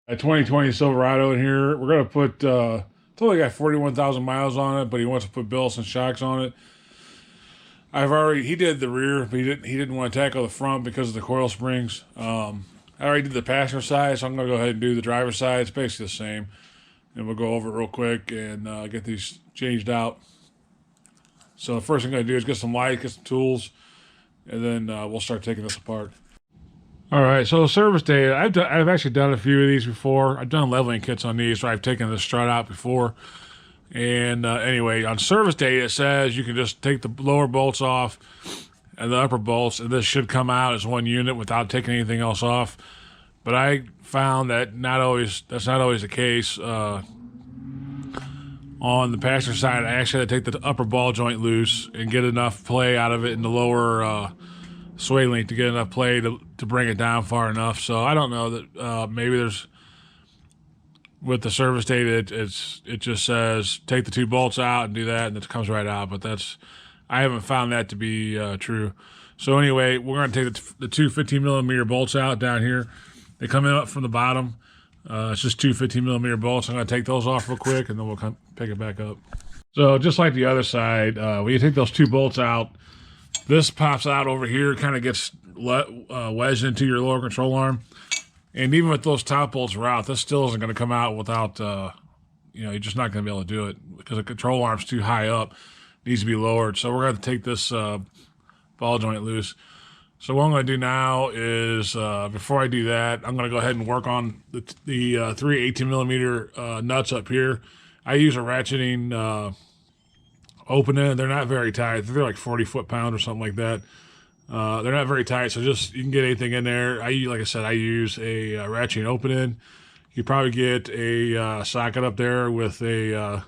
A 2020 Silverado in here. We're gonna put. It's only got 41,000 miles on it, but he wants to put Bilstein shocks on it. He did the rear, but he didn't want to tackle the front because of the coil springs. I already did the passenger side, so I'm gonna go ahead and do the driver's side. It's basically the same, and we'll go over it real quick and get these changed out. So the first thing I'm gonna do is get some light, get some tools, and then we'll start taking this apart. All right, so service day, I've actually done a few of these before. I've done leveling kits on these, so I've taken the strut out before. And anyway, on service day, it says you can just take the lower bolts off and the upper bolts, and this should come out as one unit without taking anything else off. But I found that that's not always the case. On the passenger side, I actually had to take the upper ball joint loose and get enough play out of it in the lower sway link to get enough play to bring it down far enough. So I don't know that maybe there's, with the service date, it just says take the two bolts out and do that, and it comes right out. But I haven't found that to be true. So anyway, we're going to take the two 15mm bolts out down here. They come in up from the bottom. It's just two 15mm bolts. I'm going to take those off real quick, and then we'll pick it back up. So just like the other side, when you take those two bolts out, this pops out over here, kind of gets wedged into your lower control arm. And even with those top bolts are out, this still isn't going to come out without, you're just not going to be able to do it because the control arm's too high up. It needs to be lowered. So we're going to take this ball joint loose. So what I'm going to do now is, before I do that, I'm going to go ahead and work on the three 18mm nuts up here. I use a ratcheting opening. They're not very tight. They're like 40 foot-pound or something like that. They're not very tight, so just you can get anything in there. Like I said, I use a ratcheting opening. You probably get a socket up there with with a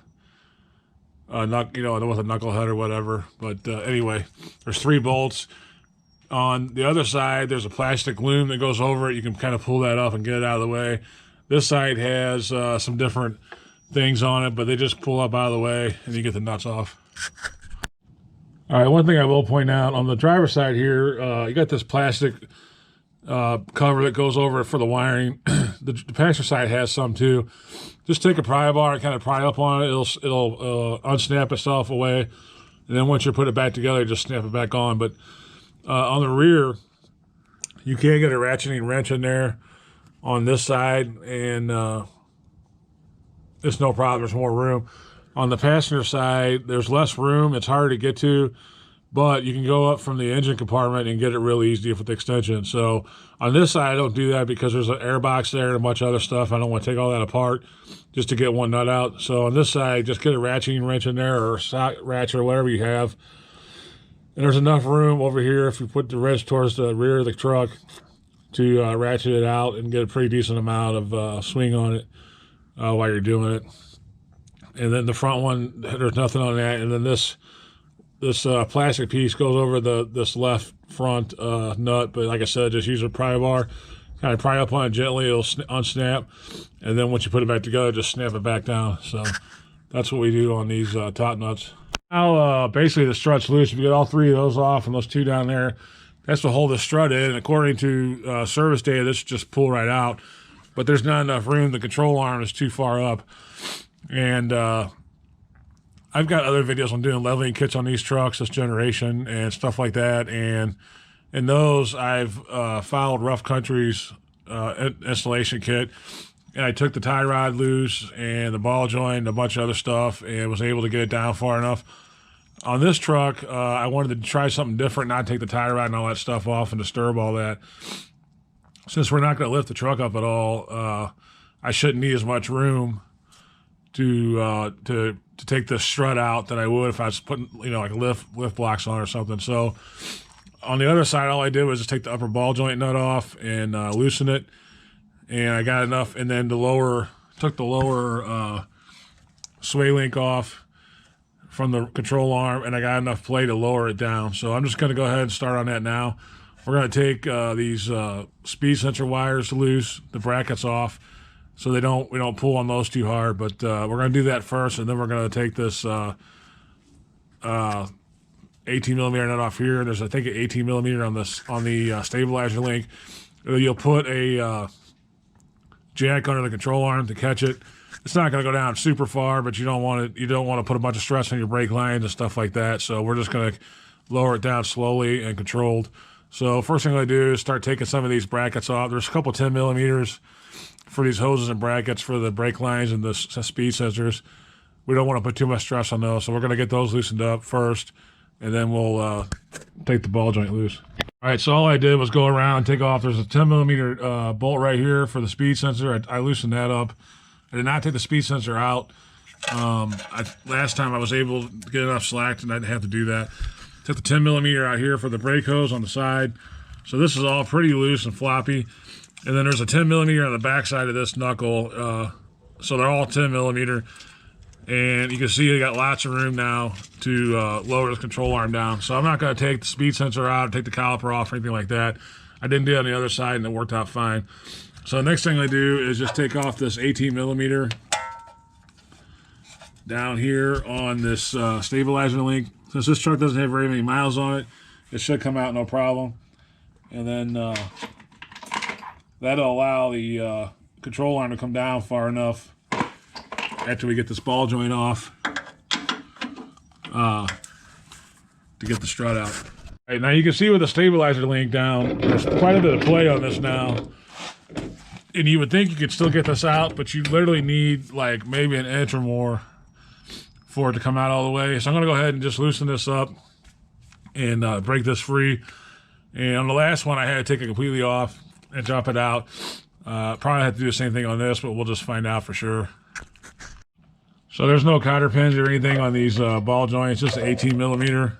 knucklehead or whatever. But anyway, there's three bolts. On the other side, there's a plastic loom that goes over it. You can kind of pull that off and get it out of the way. This side has some different things on it, but they just pull up out of the way, and you get the nuts off. All right, one thing I will point out, on the driver's side here, you got this plastic cover that goes over it for the wiring. The passenger side has some too. Just take a pry bar and kind of pry up on it. It'll unsnap itself away. And then once you put it back together, just snap it back on. But on the rear, you can get a ratcheting wrench in there on this side, and it's no problem. There's more room. On the passenger side, there's less room. It's harder to get to, but you can go up from the engine compartment and get it real easy with the extension. So on this side, I don't do that because there's an air box there and a bunch of other stuff. I don't want to take all that apart just to get one nut out. So on this side, just get a ratcheting wrench in there or a sock ratchet or whatever you have. And there's enough room over here if you put the wrench towards the rear of the truck to ratchet it out and get a pretty decent amount of swing on it while you're doing it. And then the front one, there's nothing on that. And then this plastic piece goes over this left front nut. But like I said, just use a pry bar, kind of pry up on it gently. It'll unsnap. And then once you put it back together, just snap it back down. So that's what we do on these top nuts. Now, basically the strut's loose. If you get all three of those off and those two down there, that's to hold the strut in. And according to service data, this just pull right out. But there's not enough room. The control arm is too far up. And I've got other videos on doing leveling kits on these trucks, this generation, and stuff like that. And in those, I've followed Rough Country's installation kit. And I took the tie rod loose and the ball joint and a bunch of other stuff and was able to get it down far enough. On this truck, I wanted to try something different, not take the tie rod and all that stuff off and disturb all that. Since we're not going to lift the truck up at all, I shouldn't need as much room to take the strut out that I would if I was putting, like lift blocks on or something. So on the other side, all I did was just take the upper ball joint nut off and loosen it. And I got enough, and then took the lower sway link off from the control arm, and I got enough play to lower it down. So I'm just going to go ahead and start on that now. We're going to take these speed sensor wires loose, the brackets off, so we don't pull on those too hard. But we're going to do that first, and then we're going to take this 18mm nut off here. There's, I think, an 18mm on the stabilizer link. You'll put a jack under the control arm to catch it. It's not going to go down super far, but you don't want to put a bunch of stress on your brake lines and stuff like that. So we're just going to lower it down slowly and controlled. So first thing I do is start taking some of these brackets off. There's a couple 10 millimeters for these hoses and brackets for the brake lines and the speed sensors. We don't want to put too much stress on those, so we're going to get those loosened up first, and then we'll take the ball joint loose. All right, so all I did was go around and take off. There's a 10 millimeter bolt right here for the speed sensor. I loosened that up. I did not take the speed sensor out. Last time I was able to get enough slack and I didn't have to do that. Took the 10 millimeter out here for the brake hose on the side. So this is all pretty loose and floppy. And then there's a 10 millimeter on the back side of this knuckle. So they're all 10 millimeter. And you can see I got lots of room now to lower this control arm down. So I'm not going to take the speed sensor out, take the caliper off or anything like that. I didn't do it on the other side and it worked out fine. So the next thing I do is just take off this 18 millimeter down here on this stabilizer link. Since this truck doesn't have very many miles on it, it should come out no problem. And then that'll allow the control arm to come down far enough after we get this ball joint off to get the strut out. All right, now you can see with the stabilizer link down, there's quite a bit of play on this now. And you would think you could still get this out, but you literally need like maybe an inch or more for it to come out all the way. So I'm going to go ahead and just loosen this up and break this free. And on the last one, I had to take it completely off and drop it out. Probably have to do the same thing on this, but we'll just find out for sure. So there's no cotter pins or anything on these ball joints, just 18 millimeter.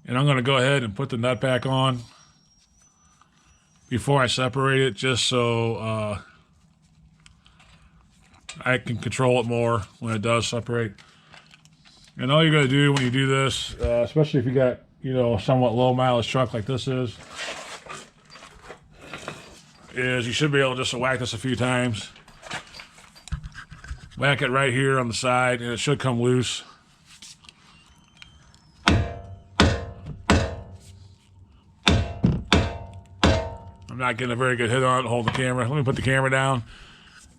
And I'm going to go ahead and put the nut back on before I separate it, just so I can control it more when it does separate. And all you're going to do when you do this, especially if you got, a somewhat low mileage truck like this is you should be able just to whack this a few times. Whack it right here on the side and it should come loose. I'm not getting a very good hit on it, hold the camera. Let me put the camera down.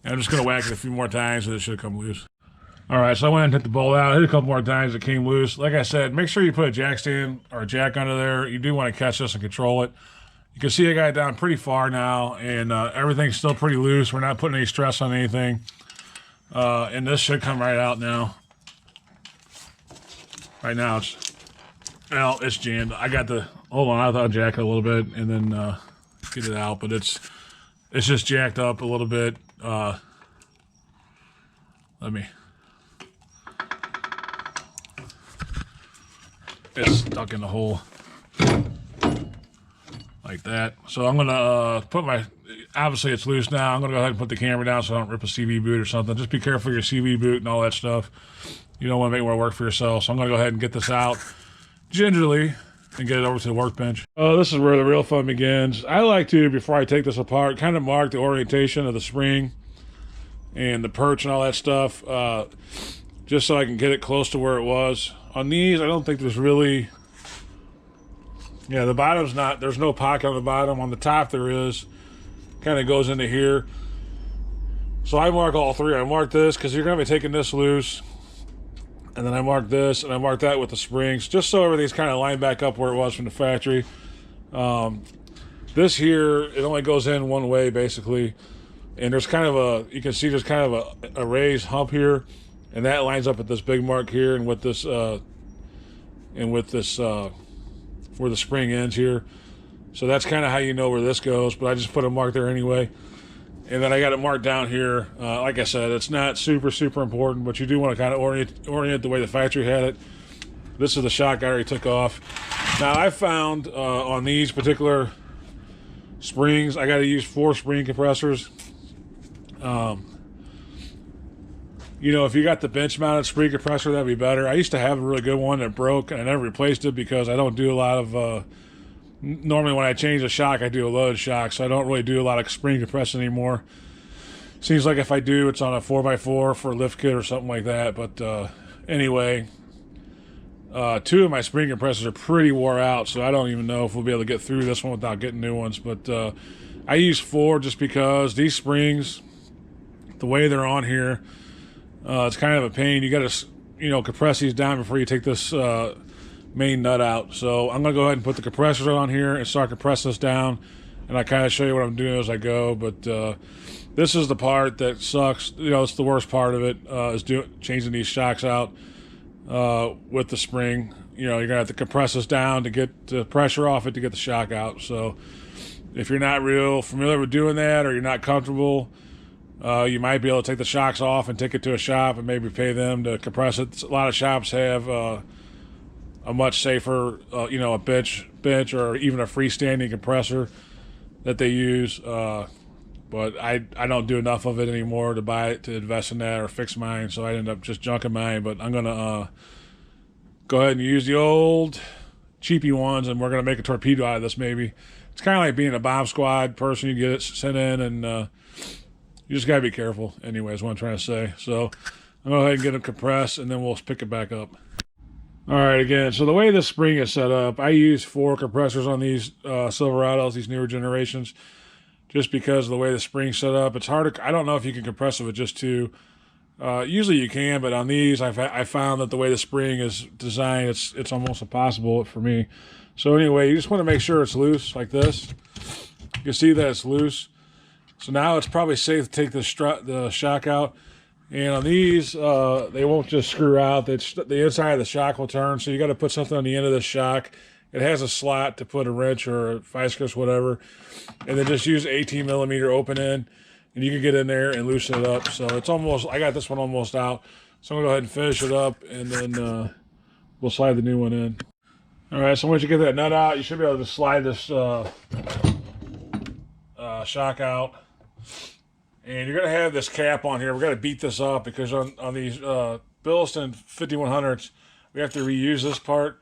I'm just going to whack it a few more times and it should come loose. All right, so I went and hit the bolt out. Hit a couple more times, it came loose. Like I said, make sure you put a jack stand or a jack under there. You do want to catch this and control it. You can see I got it down pretty far now, and everything's still pretty loose. We're not putting any stress on anything. And this should come right out now. Right now, it's jammed. I got the, hold on, I'll jack it a little bit and then get it out, but it's just jacked up a little bit. It's stuck in the hole like that. So I'm gonna put obviously it's loose now. I'm gonna go ahead and put the camera down so I don't rip a CV boot or something. Just be careful of your CV boot and all that stuff. You don't want to make more work for yourself. So I'm gonna go ahead and get this out gingerly and get it over to the workbench. This is where the real fun begins. I like to, before I take this apart, kind of mark the orientation of the spring and the perch and all that stuff, just so I can get it close to where it was. On these, I don't think there's really, the bottom's not, there's no pocket on the bottom. On the top there is, kind of goes into here. So I mark all three. I mark this because you're going to be taking this loose. And then I mark this, and I mark that with the springs, just so everything's kind of lined back up where it was from the factory. This here, it only goes in one way, basically. And there's kind of you can see there's kind of a raised hump here. And that lines up with this big mark here and with this, where the spring ends here. So that's kind of how you know where this goes, but I just put a mark there anyway. And then I got it marked down here. Like I said, it's not super, super important, but you do want to kind of orient the way the factory had it. This is the shock I already took off. Now I found on these particular springs, I got to use 4 spring compressors. If you got the bench mounted spring compressor, that'd be better. I used to have a really good one that broke and I never replaced it because I don't do a lot of, normally when I change a shock, I do a loaded shock. So I don't really do a lot of spring compression anymore. Seems like if I do, it's on a 4x4 for a lift kit or something like that. But anyway, Two of my spring compressors are pretty wore out, so I don't even know if we'll be able to get through this one without getting new ones. But I use 4 just because these springs, the way they're on here, it's kind of a pain. You got to, compress these down before you take this main nut out. So I'm going to go ahead and put the compressors on here and start compressing this down. And I kind of show you what I'm doing as I go. But this is the part that sucks. It's the worst part of it, is changing these shocks out with the spring. You're going to have to compress this down to get the pressure off it to get the shock out. So if you're not real familiar with doing that, or you're not comfortable, you might be able to take the shocks off and take it to a shop and maybe pay them to compress it. A lot of shops have a much safer, a bench or even a freestanding compressor that they use. But I don't do enough of it anymore to buy it, to invest in that or fix mine. So I end up just junking mine. But I'm going to go ahead and use the old cheapy ones, and we're going to make a torpedo out of this maybe. It's kind of like being a bomb squad person. You get it sent in, and you just got to be careful anyway, is what I'm trying to say. So I'm going to go ahead and get them compressed, and then we'll pick it back up. All right, again, so the way this spring is set up, I use 4 compressors on these Silverados, these newer generations, just because of the way the spring's set up. It's hard to, I don't know if you can compress it with just 2. Usually you can, but on these, I found that the way the spring is designed, it's almost impossible for me. So anyway, you just want to make sure it's loose like this. You can see that it's loose. So now it's probably safe to take the shock out. And on these, they won't just screw out. The inside of the shock will turn, so you got to put something on the end of the shock. It has a slot to put a wrench or a vice grip, whatever. And then just use 18 millimeter open end, and you can get in there and loosen it up. So it's almost, I got this one almost out. So I'm going to go ahead and finish it up, and then we'll slide the new one in. All right, so once you get that nut out, you should be able to slide this shock out. And you're going to have this cap on here. We've got to beat this off because on these Bilstein 5100s, we have to reuse this part.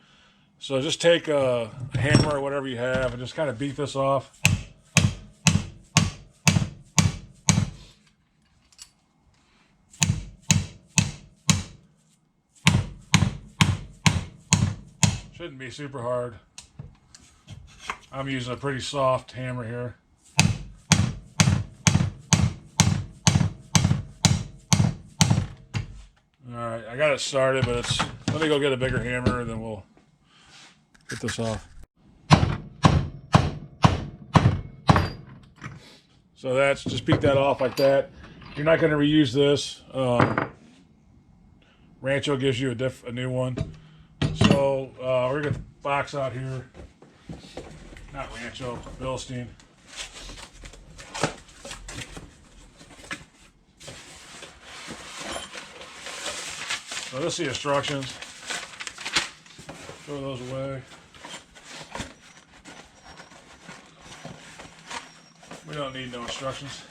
So just take a hammer or whatever you have and just kind of beat this off. Shouldn't be super hard. I'm using a pretty soft hammer here. Alright, I got it started, but let me go get a bigger hammer and then we'll get this off. So just beat that off like that. You're not going to reuse this. Rancho gives you a new one. So we're going to get the box out here. Not Rancho, Bilstein. So this is the instructions. Throw those away. We don't need no instructions.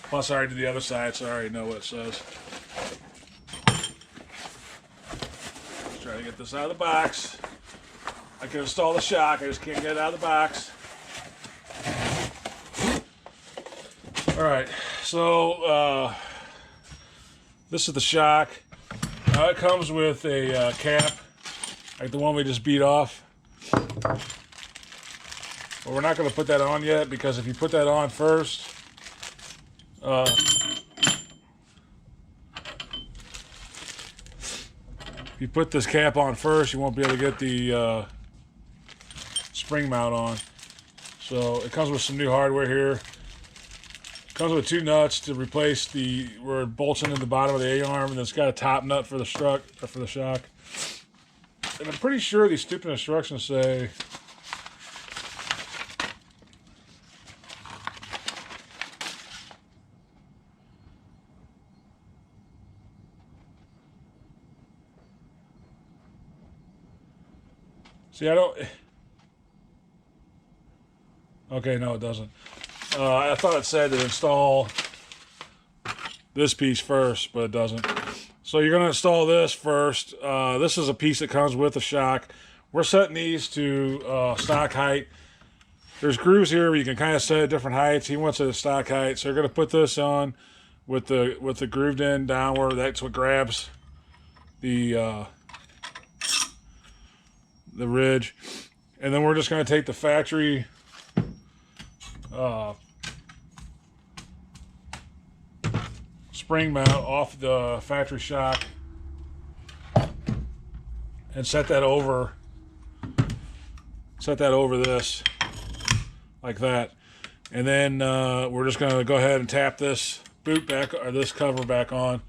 Plus I already did the other side, so I already know what it says. Let's try to get this out of the box. I can install the shock, I just can't get it out of the box. Alright, so this is the shock. It comes with a cap, like the one we just beat off. But we're not going to put that on yet, because if you put that on first, if you put this cap on first, you won't be able to get the spring mount on. So it comes with some new hardware here. Comes with 2 nuts to replace where it bolts into the bottom of the A-arm, and it's got a top nut for the shock. And I'm pretty sure these stupid instructions say I don't. Okay, no, it doesn't. I thought it said to install this piece first, but it doesn't. So you're going to install this first. This is a piece that comes with the shock. We're setting these to stock height. There's grooves here where you can kind of set at different heights. He wants it at stock height. So you're going to put this on with the grooved in downward. That's what grabs the ridge. And then we're just going to take the factory spring mount off the factory shock and set that over this like that. And then we're just going to go ahead and tap this boot back, or this cover back on.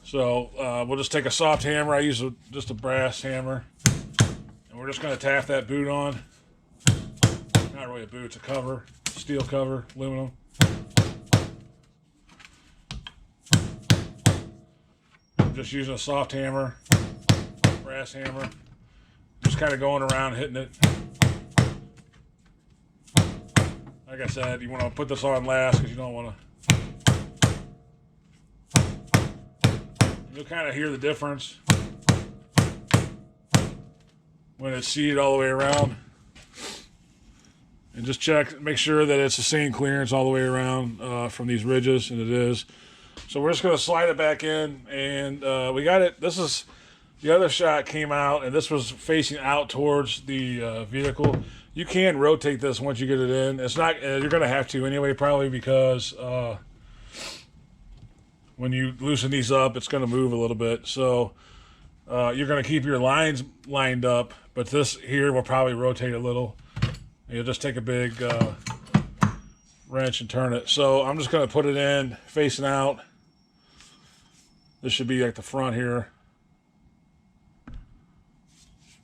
So we'll just take a soft hammer. I use just a brass hammer. And we're just going to tap that boot on. Not really a boot, it's a cover. Steel cover, aluminum. I'm just using a soft hammer, brass hammer. Just kind of going around, hitting it. Like I said, you want to put this on last because you don't want to. You'll kind of hear the difference when it's seated all the way around. And just check, make sure that it's the same clearance all the way around from these ridges, and it is. So we're just going to slide it back in, and we got it. This is, the other shot came out, and this was facing out towards the vehicle. You can rotate this once you get it in. It's not, you're going to have to anyway, probably because when you loosen these up, it's going to move a little bit. So you're going to keep your lines lined up, but this here will probably rotate a little. You'll just take a big wrench and turn it. So I'm just going to put it in facing out. This should be like the front here. I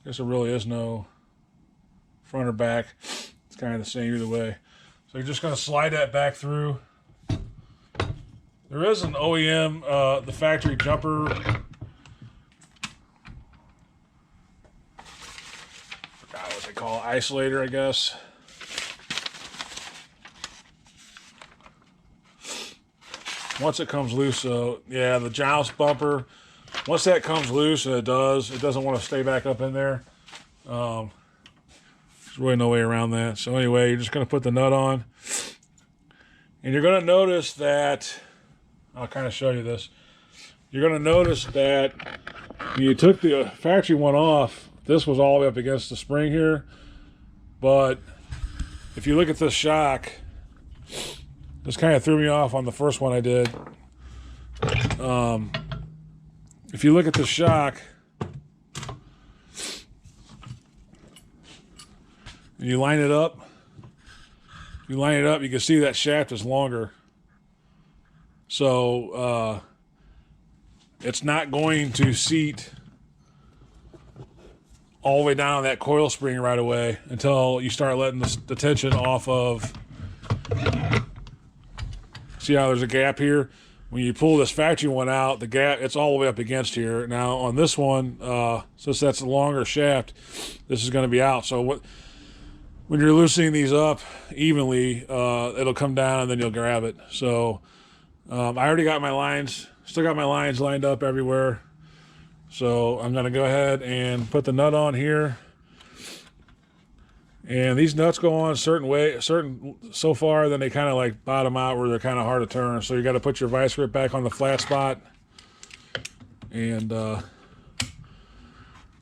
guess there really is no front or back. It's kind of the same either way. So you're just going to slide that back through. There is an OEM, the factory jumper. Forgot what they call it, isolator, I guess. Once it comes loose, so yeah, the joust bumper, once that comes loose, and it doesn't want to stay back up in there. There's really no way around that. So anyway, you're just going to put the nut on. And you're going to notice that, I'll kind of show you this. You're going to notice that when you took the factory one off, this was all the way up against the spring here. But if you look at this shock, this kind of threw me off on the first one I did. If you look at the shock, and you line it up, you can see that shaft is longer. So it's not going to seat all the way down that coil spring right away until you start letting the tension off of. See how there's a gap here? When you pull this factory one out, the gap, it's all the way up against here. Now on this one, since that's a longer shaft, this is going to be out. So when you're loosening these up evenly, it'll come down and then you'll grab it. So I already got my lines, still got my lines lined up everywhere. So I'm going to go ahead and put the nut on here. And these nuts go on a certain way, so far, then they kind of like bottom out where they're kind of hard to turn. So you got to put your vice grip back on the flat spot. And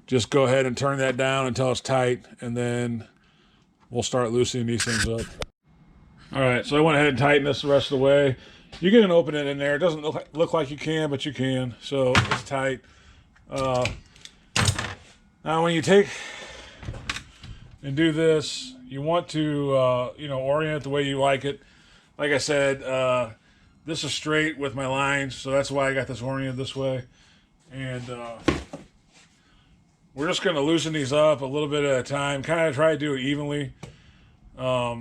just go ahead and turn that down until it's tight. And then we'll start loosening these things up. All right, so I went ahead and tightened this the rest of the way. You get an opening in there. It doesn't look like you can, but you can. So it's tight. Now when you take and do this, you want to orient it the way you like it. Like I said, this is straight with my lines, so that's why I got this oriented this way. And we're just going to loosen these up a little bit at a time, kind of try to do it evenly.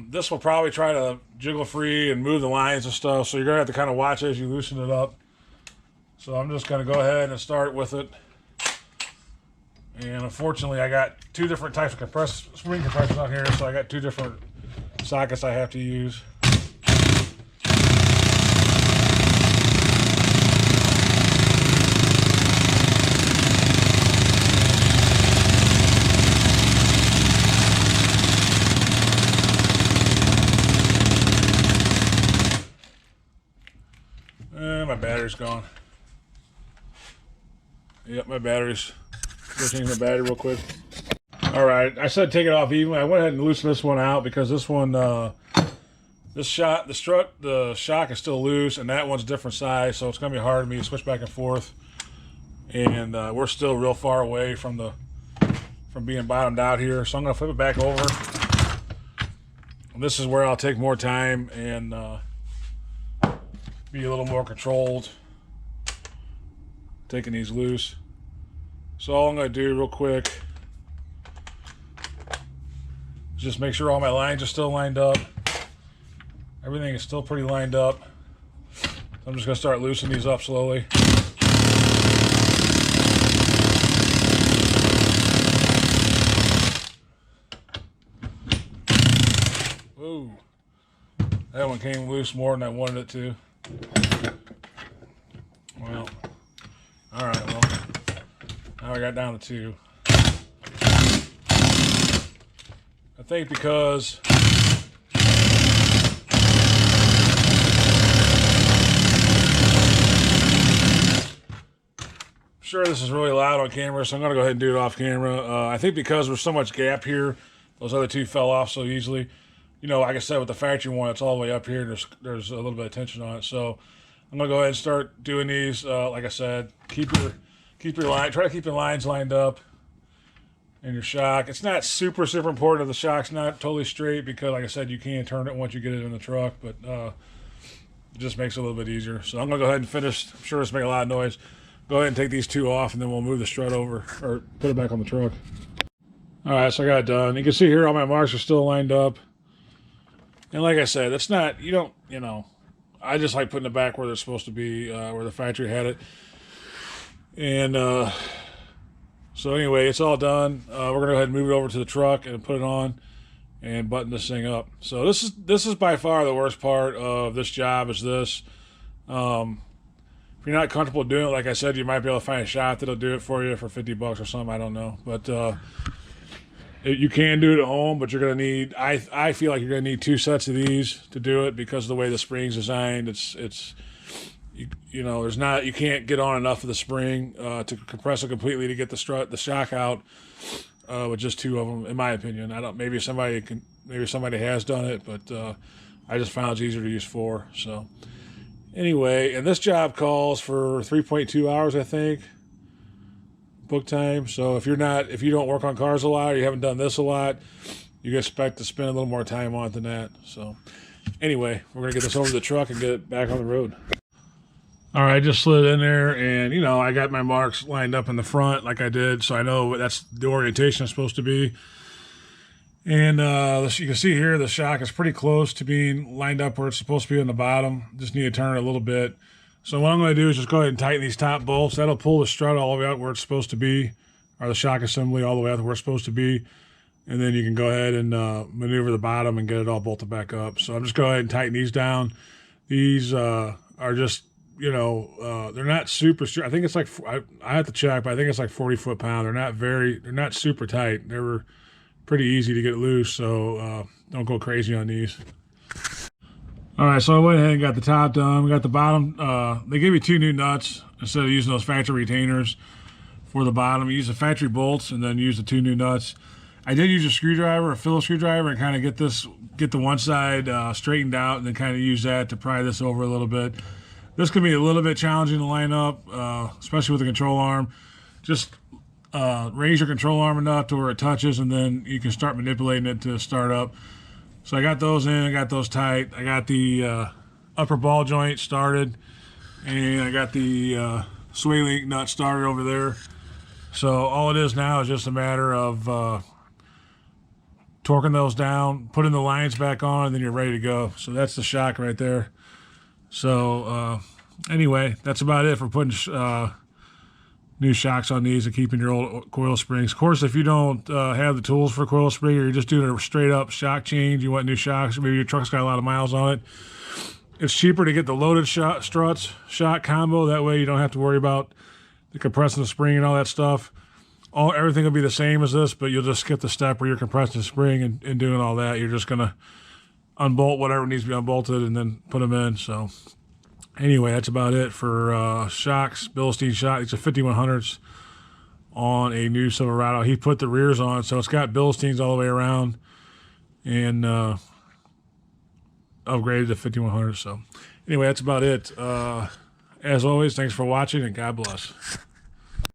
This will probably try to jiggle free and move the lines and stuff, so you're going to have to kind of watch as you loosen it up. So I'm just going to go ahead and start with it. And unfortunately, I got two different types of spring compressors on here, so I got two different sockets I have to use. battery's gone. Yep, my battery's. Go change my battery real quick. All right, I said take it off even. I went ahead and loosened this one out because this one, the shock is still loose, and that one's a different size, so it's gonna be hard for me to switch back and forth. And we're still real far away from being bottomed out here, so I'm gonna flip it back over. And this is where I'll take more time and be a little more controlled, taking these loose. So all I'm going to do real quick is just make sure all my lines are still lined up. Everything is still pretty lined up. So I'm just going to start loosening these up slowly. Whoa. That one came loose more than I wanted it to. Well, all right, well. Now I got down to 2. I think because I'm sure this is really loud on camera, so I'm going to go ahead and do it off camera. I think because there's so much gap here, those other 2 fell off so easily. You know, like I said, with the factory one, it's all the way up here. There's a little bit of tension on it, so I'm going to go ahead and start doing these. Like I said, keep your line. Try to keep your lines lined up, and your shock. It's not super important if the shock's not totally straight because, like I said, you can turn it once you get it in the truck, but it just makes it a little bit easier. So I'm gonna go ahead and finish. I'm sure it's making a lot of noise. Go ahead and take these 2 off, and then we'll move the strut over or put it back on the truck. All right, so I got it done. You can see here all my marks are still lined up, and like I said, it's not. You know, I just like putting it back where they're supposed to be, where the factory had it. And so anyway, it's all done. We're gonna go ahead and move it over to the truck and put it on and button this thing up. So this is by far the worst part of this job is this. If you're not comfortable doing it, like I said, you might be able to find a shop that'll do it for you for $50 or something. I don't know, but you can do it at home. But you're gonna need. I feel like you're gonna need 2 sets of these to do it because of the way the spring's designed. You know, you can't get on enough of the spring to compress it completely to get the shock out with just 2 of them, in my opinion. Maybe somebody has done it, but I just found it's easier to use 4. So anyway, and this job calls for 3.2 hours, I think, book time. So if you don't work on cars a lot or you haven't done this a lot, you can expect to spend a little more time on it than that. So anyway, we're gonna get this over to the truck and get it back on the road. All right, I just slid in there, and you know I got my marks lined up in the front like I did, so I know that's the orientation is supposed to be. And you can see here the shock is pretty close to being lined up where it's supposed to be on the bottom. Just need to turn it a little bit. So what I'm going to do is just go ahead and tighten these top bolts. That'll pull the strut all the way out where it's supposed to be, or the shock assembly all the way out where it's supposed to be. And then you can go ahead and maneuver the bottom and get it all bolted back up. So I'm just going to go ahead and tighten these down. These are just, you know, they're not super. I think it's like I have to check, but I think it's like 40 foot-pound. They're not super tight. They were pretty easy to get loose, so don't go crazy on these. All right, so I went ahead and got the top done. We got the bottom. They gave me 2 new nuts instead of using those factory retainers for the bottom. You use the factory bolts and then use the 2 new nuts. I did use a screwdriver, a Phillips screwdriver, and kind of get the one side straightened out, and then kind of use that to pry this over a little bit. This can be a little bit challenging to line up, especially with the control arm. Just raise your control arm enough to where it touches, and then you can start manipulating it to start up. So I got those in, I got those tight. I got the upper ball joint started, and I got the sway link nut started over there. So all it is now is just a matter of torquing those down, putting the lines back on, and then you're ready to go. So that's the shock right there. So anyway, that's about it for putting new shocks on these and keeping your old coil springs. Of course, if you don't have the tools for a coil spring, or you're just doing a straight up shock change, you want new shocks, or maybe your truck's got a lot of miles on it, it's cheaper to get the loaded struts shock combo. That way you don't have to worry about the compressing the spring and all that stuff. Everything will be the same as this, but you'll just skip the step where you're compressing the spring and doing all that. You're just gonna unbolt whatever needs to be unbolted and then put them in. So Anyway, that's about it for shocks. Bilstein shock. It's a 5100s on a new Silverado. He put the rears on, so it's got Bilsteins all the way around, and upgraded to 5100. So anyway, that's about it. As always, thanks for watching, and God bless.